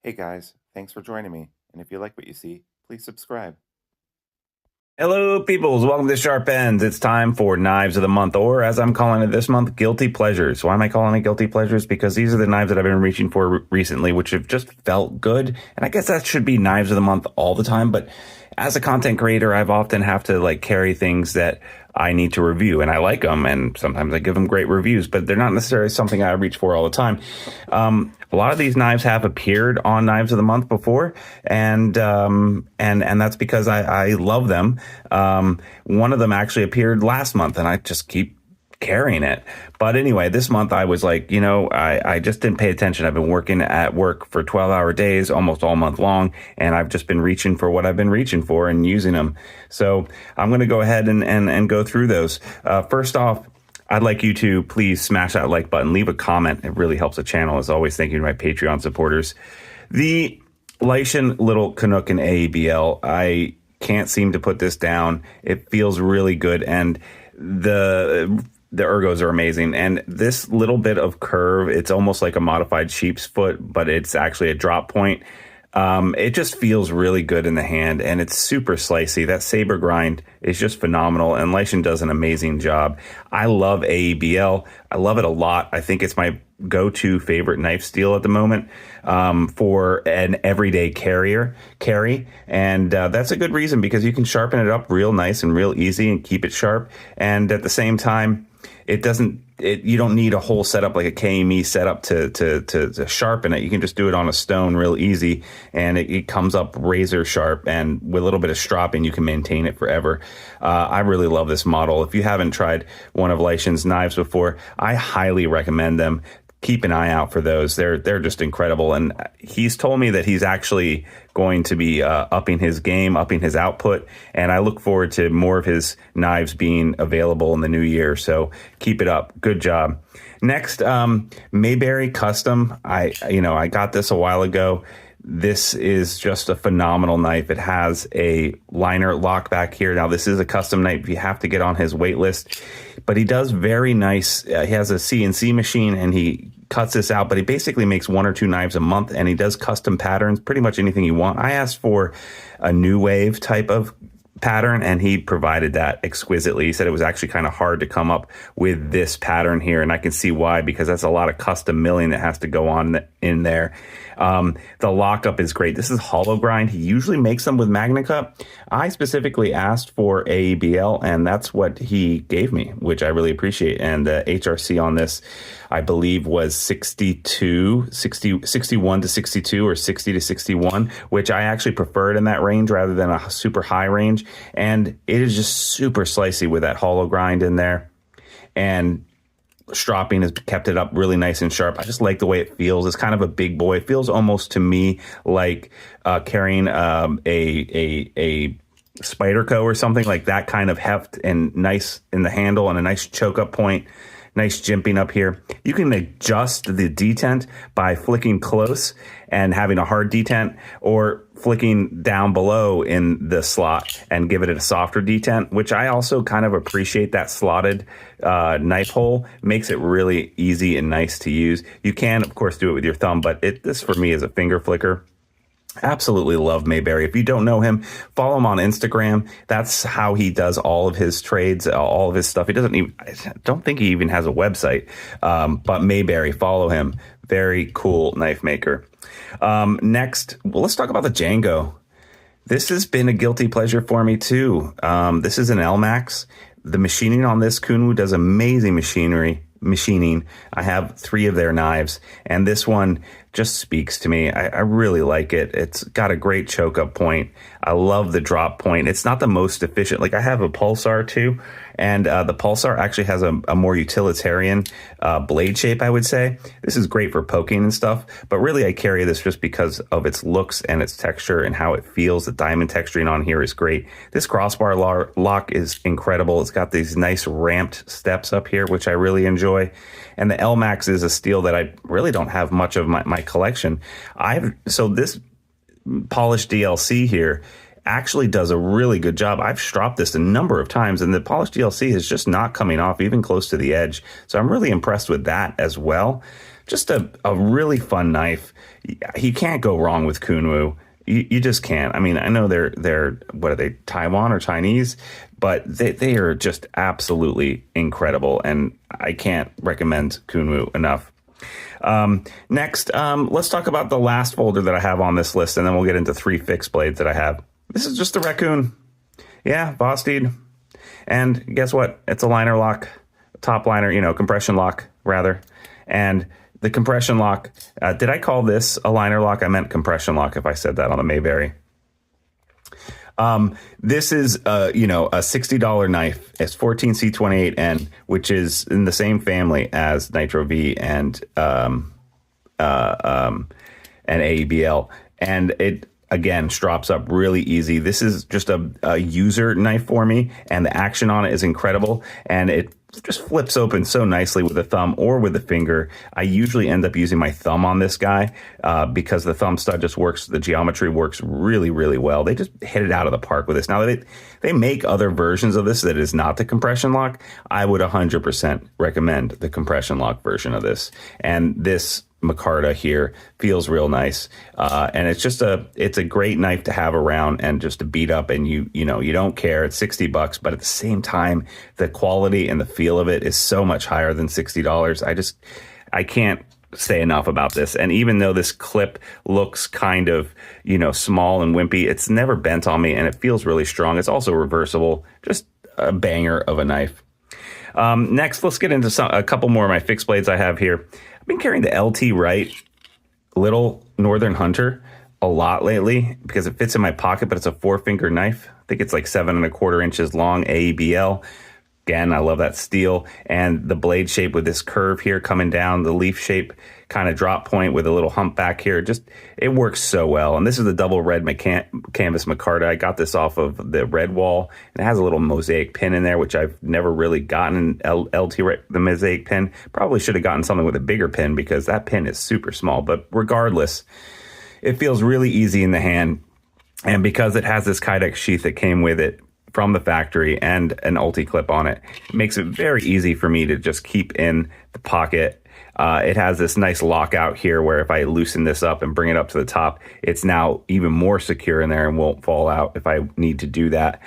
Hey guys, thanks for joining me. And if you like what you see, please subscribe. Hello, peoples. Welcome to Sharp Ends. It's time for Knives of the Month, or as I'm calling it this month, Guilty Pleasures. Why am I calling it Guilty Pleasures? Because these are the knives that I've been reaching for recently, which have just felt good. And I guess that should be Knives of the Month all the time. But as a content creator, I've often have to carry things that I need to review, and I like them, and sometimes I give them great reviews, but they're not necessarily something I reach for all the time. A lot of these knives have appeared on Knives of the Month before, and that's because I love them. One of them actually appeared last month, and I just keep carrying it. But anyway, this month I was like, I just didn't pay attention. I've been working at work for 12-hour days almost all month long, and I've just been reaching for what I've been reaching for and using them. So I'm going to go ahead and go through those. First off, I'd like you to please smash that like button, leave a comment. It really helps the channel. As always, thank you to my Patreon supporters. The Leishan Little Canuck in AEBL, I can't seem to put this down. It feels really good, and the ergos are amazing. And this little bit of curve, it's almost like a modified sheep's foot, but it's actually a drop point. It just feels really good in the hand, and it's super slicey. That saber grind is just phenomenal, and Leishan does an amazing job. I love AEBL. I love it a lot. I think it's my go-to favorite knife steel at the moment for an everyday carry, and that's a good reason, because you can sharpen it up real nice and real easy and keep it sharp, and at the same time, you don't need a whole setup like a KME setup to sharpen it. You can just do it on a stone real easy, and it comes up razor sharp, and with a little bit of stropping, you can maintain it forever. I really love this model. If you haven't tried one of Leishan's knives before, I highly recommend them. Keep an eye out for those. They're just incredible. And he's told me that he's actually going to be upping his game, upping his output. And I look forward to more of his knives being available in the new year. So keep it up. Good job. Next, Mayberry Custom. I got this a while ago. This is just a phenomenal knife. It has a liner lock back here. Now, this is a custom knife. You have to get on his wait list, but he does very nice. He has a CNC machine, and he cuts this out, but he basically makes 1 or 2 knives a month, and he does custom patterns, pretty much anything you want. I asked for a new wave type of pattern, and he provided that exquisitely. He said it was actually kind of hard to come up with this pattern here, and I can see why, because that's a lot of custom milling that has to go on in there. The lockup is great. This is hollow grind. He usually makes them with MagnaCut. I specifically asked for AEBL, and that's what he gave me, which I really appreciate. And the HRC on this, I believe, was 61 to 62 or 60 to 61, which I actually preferred in that range rather than a super high range. And it is just super slicey with that hollow grind in there. And stropping has kept it up really nice and sharp. I just like the way it feels. It's kind of a big boy. It feels almost to me like carrying a Spyderco or something, like that kind of heft, and nice in the handle, and a nice choke up point. Nice jimping up here. You can adjust the detent by flicking close and having a hard detent, or flicking down below in the slot and give it a softer detent, which I also kind of appreciate. That slotted knife hole makes it really easy and nice to use. You can, of course, do it with your thumb, but this for me is a finger flicker. Absolutely love Mayberry. If you don't know him, follow him on Instagram. That's how he does all of his trades, all of his stuff. I don't think he even has a website. But Mayberry, follow him. Very cool knife maker. Next, well, let's talk about the Django. This has been a guilty pleasure for me too. This is an Elmax. The machining on this, Kunwu does amazing machining. I have 3 of their knives, and this one just speaks to me. I really like it. It's got a great choke up point. I love the drop point. It's not the most efficient. Like, I have a Pulsar too, and the Pulsar actually has a more utilitarian blade shape, I would say. This is great for poking and stuff, but really I carry this just because of its looks and its texture and how it feels. The diamond texturing on here is great. This crossbar lock is incredible. It's got these nice ramped steps up here, which I really enjoy. And the Elmax is a steel that I really don't have much of my collection. So this polished DLC here actually does a really good job. I've stropped this a number of times, and the polished DLC is just not coming off even close to the edge. So I'm really impressed with that as well. just a really fun knife. You can't go wrong with Kunwu. You just can't. I mean, I know they're what are they, Taiwan or Chinese, but they are just absolutely incredible, and I can't recommend Kunwu enough. Next, let's talk about the last folder that I have on this list, and then we'll get into 3 fixed blades that I have. This is just a raccoon. Yeah, Vosteed. And guess what? It's a liner lock, top liner, compression lock, rather. And the compression lock, did I call this a liner lock? I meant compression lock if I said that on the Mayberry. This is, a $60 knife. It's 14C28N, which is in the same family as Nitro V and AEBL. And it, again, strops up really easy. This is just a user knife for me, and the action on it is incredible. And it just flips open so nicely with the thumb or with the finger. I usually end up using my thumb on this guy because the thumb stud just works. The geometry works really, really well. They just hit it out of the park with this. Now, they make other versions of this that is not the compression lock. I would 100% recommend the compression lock version of this. And this micarta here feels real nice, and it's a great knife to have around and just to beat up, and you don't care. It's $60, but at the same time, the quality and the feel of it is so much higher than $60. I can't say enough about this. And even though this clip looks kind of small and wimpy, it's never bent on me, and it feels really strong. It's also reversible. Just a banger of a knife. Next, let's get into a couple more of my fixed blades I have here. I've been carrying the LT Wright Little Northern Hunter a lot lately because it fits in my pocket, but it's a 4-finger knife. I think it's like 7¼ inches long, AEBL. Again, I love that steel and the blade shape with this curve here coming down, the leaf shape kind of drop point with a little hump back here. Just, it works so well. And this is the double red canvas micarta. I got this off of the Redwall. It has a little mosaic pin in there, which I've never really gotten LT, the mosaic pin. Probably should have gotten something with a bigger pin because that pin is super small. But regardless, it feels really easy in the hand. And because it has this Kydex sheath that came with it from the factory and an Ulti clip on it, it makes it very easy for me to just keep in the pocket. It has this nice lockout here where if I loosen this up and bring it up to the top, it's now even more secure in there and won't fall out if I need to do that.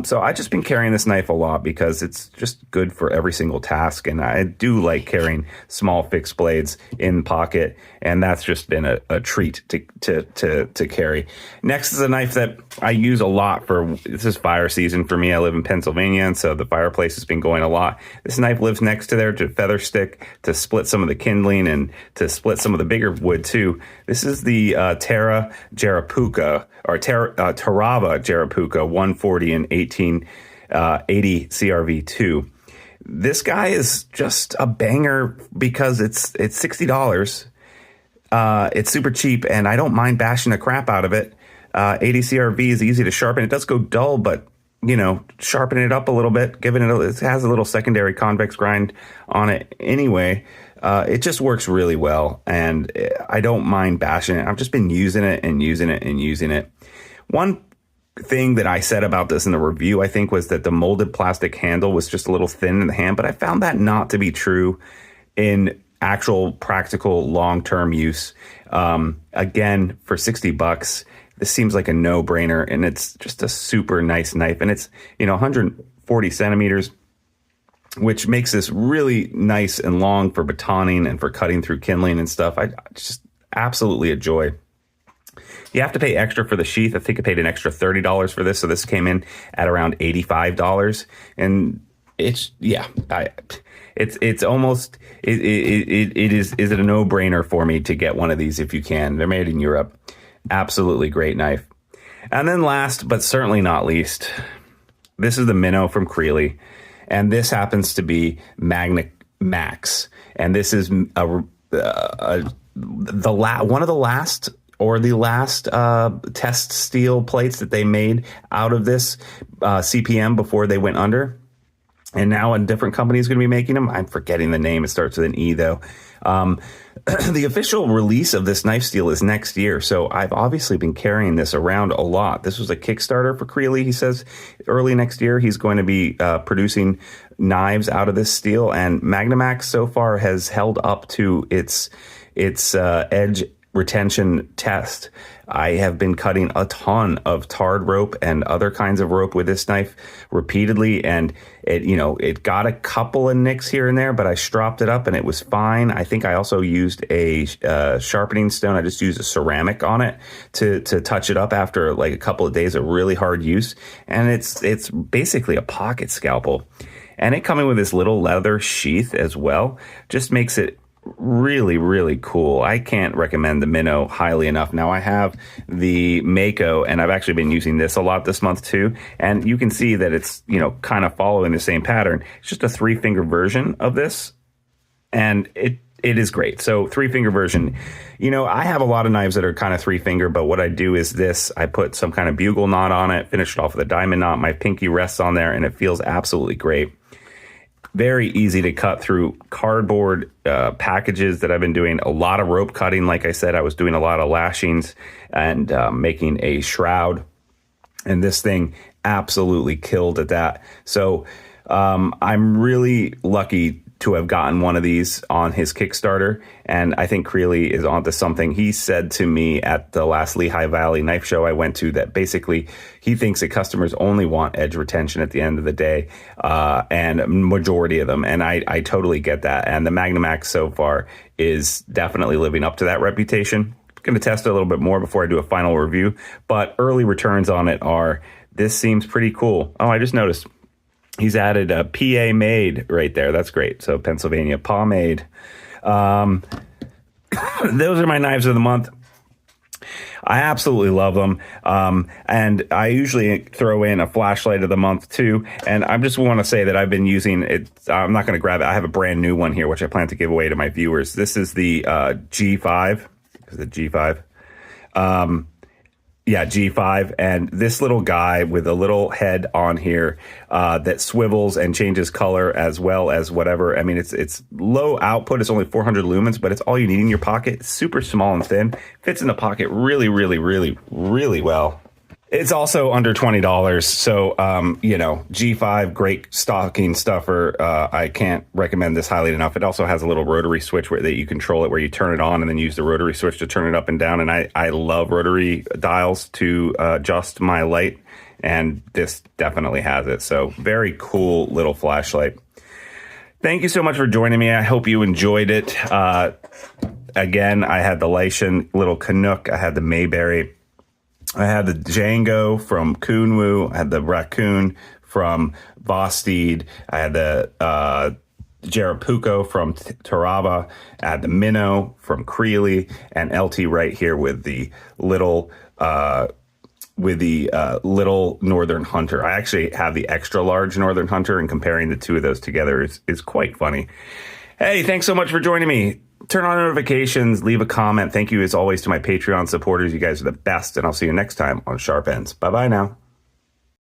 So I've just been carrying this knife a lot because it's just good for every single task. And I do like carrying small fixed blades in pocket. And that's just been a treat to carry. Next is a knife that I use a lot this is fire season for me. I live in Pennsylvania, and so the fireplace has been going a lot. This knife lives next to there to feather stick, to split some of the kindling and to split some of the bigger wood too. This is the Terra Jarapuka, or Tarava Jarapuka 140 and 1880 CRV2. This guy is just a banger because it's $60. It's super cheap, and I don't mind bashing the crap out of it. 80 CRV is easy to sharpen. It does go dull, but sharpen it up a little bit, it has a little secondary convex grind on it anyway. It just works really well, and I don't mind bashing it. I've just been using it and using it and using it. One thing that I said about this in the review, I think, was that the molded plastic handle was just a little thin in the hand, but I found that not to be true in actual practical long-term use. Again, for $60, this seems like a no-brainer, and it's just a super nice knife, and it's 140 centimeters, which makes this really nice and long for batoning and for cutting through kindling and stuff. I just absolutely a joy. You have to pay extra for the sheath. I think I paid an extra $30 for this, so this came in at around $85, and it's almost it is a no-brainer for me to get one of these if you can. They're made in Europe. Absolutely great knife. And then last but certainly not least, this is the Minnow from Creeley, and this happens to be Magna Max, and this is one of the last test steel plates that they made out of this CPM before they went under. And now a different company is going to be making them. I'm forgetting the name. It starts with an E, though. the official release of this knife steel is next year. So I've obviously been carrying this around a lot. This was a Kickstarter for Creeley. He says early next year, he's going to be producing knives out of this steel. And Magnamax so far has held up to its edge retention test. I have been cutting a ton of tarred rope and other kinds of rope with this knife repeatedly, and it got a couple of nicks here and there, but I stropped it up and it was fine. I think I also used a sharpening stone. I just used a ceramic on it to touch it up after like a couple of days of really hard use, and it's basically a pocket scalpel. And it coming with this little leather sheath as well just makes it really, really cool. I can't recommend the Minnow highly enough. Now I have the Mako, and I've actually been using this a lot this month too. And you can see that it's, kind of following the same pattern. It's just a 3-finger version of this. And it is great. So 3-finger version, I have a lot of knives that are kind of 3-finger, but what I do is this, I put some kind of bugle knot on it, finish it off with a diamond knot. My pinky rests on there and it feels absolutely great. Very easy to cut through cardboard packages that I've been doing. A lot of rope cutting. Like I said, I was doing a lot of lashings and making a shroud. And this thing absolutely killed at that. So I'm really lucky to have gotten one of these on his Kickstarter. And I think Creeley is onto something. He said to me at the last Lehigh Valley knife show I went to that basically he thinks that customers only want edge retention at the end of the day, and majority of them. And I totally get that. And the Magnamax so far is definitely living up to that reputation. Going to test it a little bit more before I do a final review, but early returns on it are, this seems pretty cool. Oh, I just noticed he's added a PA made right there. That's great. So Pennsylvania pomade. Those are my knives of the month. I absolutely love them. And I usually throw in a flashlight of the month too. And I just want to say that I've been using it. I'm not going to grab it. I have a brand new one here, which I plan to give away to my viewers. This is the G5. Is it G5? Yeah, G5, and this little guy with a little head on here that swivels and changes color as well as whatever. I mean, it's low output. It's only 400 lumens, but it's all you need in your pocket. It's super small and thin. Fits in the pocket really, really, really, really well. It's also under $20. So, G5, great stocking stuffer. I can't recommend this highly enough. It also has a little rotary switch that you control it, where you turn it on and then use the rotary switch to turn it up and down. And I love rotary dials to adjust my light. And this definitely has it. So very cool little flashlight. Thank you so much for joining me. I hope you enjoyed it. Again, I had the Leishan little Canuck. I had the Mayberry. I had the Django from Kunwu. I had the Raccoon from Vosteed. I had the Jarapuco from Tarava. I had the Minnow from Creeley, and LT right here with the little Northern Hunter. I actually have the extra large Northern Hunter, and comparing the two of those together is quite funny. Hey, thanks so much for joining me. Turn on notifications, leave a comment. Thank you as always to my Patreon supporters. You guys are the best, and I'll see you next time on Sharp Ends. Bye-bye now.